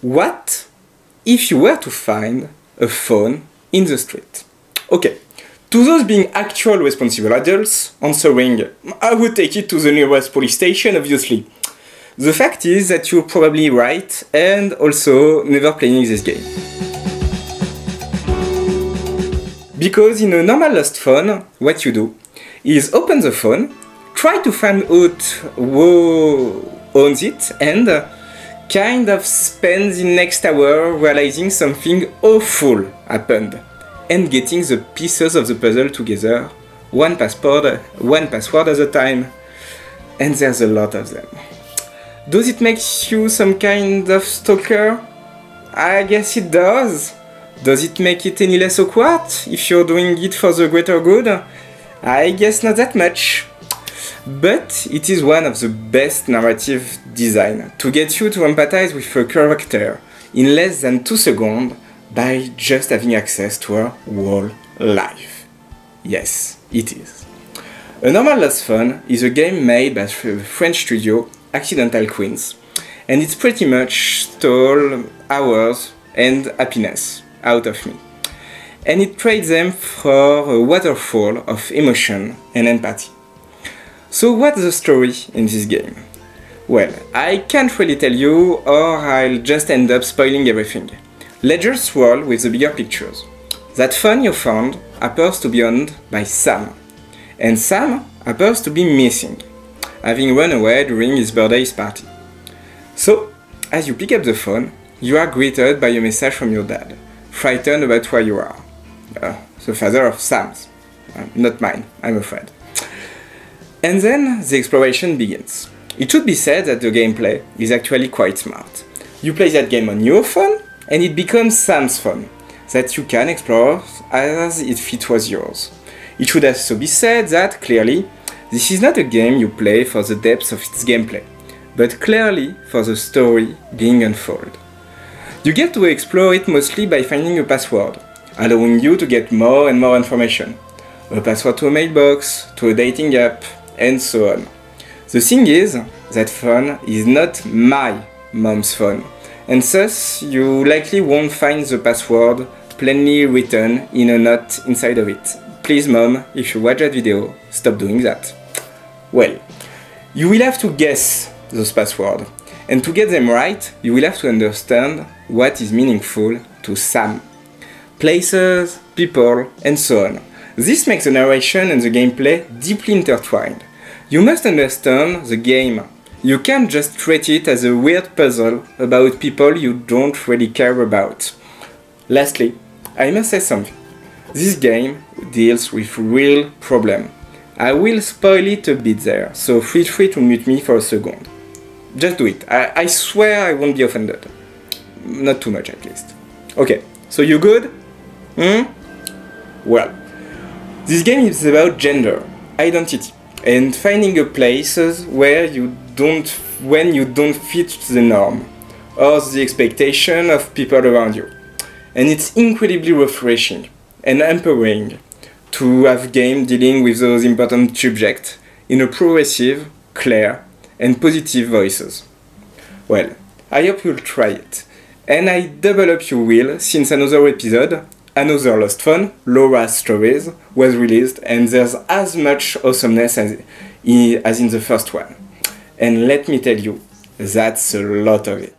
What if you were to find a phone in the street? Okay, to those being actual responsible adults answering, I would take it to the nearest police station, obviously. The fact is that you're probably right and also never playing this game. Because in a normal lost phone, what you do is open the phone, try to find out who owns it, and kind of spend the next hour realizing something awful happened and getting the pieces of the puzzle together, one password at a time, and there's a lot of them. Does it make you some kind of stalker? I guess it does. Does it make it any less awkward if you're doing it for the greater good? I guess not that much. But it is one of the best narrative design to get you to empathize with a character in less than 2 seconds by just having access to her whole life. Yes, it is. A Normal Lost Phone is a game made by the French studio Accidental Queens, and it's pretty much stole hours and happiness out of me. And it trades them for a waterfall of emotion and empathy. So what's the story in this game? Well, I can't really tell you or I'll just end up spoiling everything. Let's just roll with the bigger pictures. That phone you found appears to be owned by Sam. And Sam appears to be missing, having run away during his birthday party. So, as you pick up the phone, you are greeted by a message from your dad, frightened about where you are. The father of Sam's. Not mine, I'm afraid. And then the exploration begins. It should be said that the gameplay is actually quite smart. You play that game on your phone, and it becomes Sam's phone, that you can explore as if it was yours. It should also be said that, clearly, this is not a game you play for the depth of its gameplay, but clearly for the story being unfolded. You get to explore it mostly by finding a password, allowing you to get more and more information. A password to a mailbox, to a dating app, and so on. The thing is, that phone is not my mom's phone, and thus you likely won't find the password plainly written in a note inside of it. Please mom, if you watch that video, stop doing that. Well, you will have to guess those passwords, and to get them right, you will have to understand what is meaningful to Sam. Places, people, and so on. This makes the narration and the gameplay deeply intertwined. You must understand the game. You can't just treat it as a weird puzzle about people you don't really care about. Lastly, I must say something. This game deals with real problems. I will spoil it a bit there, so feel free to mute me for a second. Just do it. I swear I won't be offended. Not too much at least. Okay, so you good? Well, this game is about gender, identity, and finding a places where when you don't fit the norm, or the expectation of people around you. And it's incredibly refreshing and empowering to have game dealing with those important subjects in a progressive, clear, and positive voices. Well, I hope you'll try it. And I double up you will, since another episode, Another Lost Phone, Laura's Stories, was released, and there's as much awesomeness as in the first one. And let me tell you, that's a lot of it.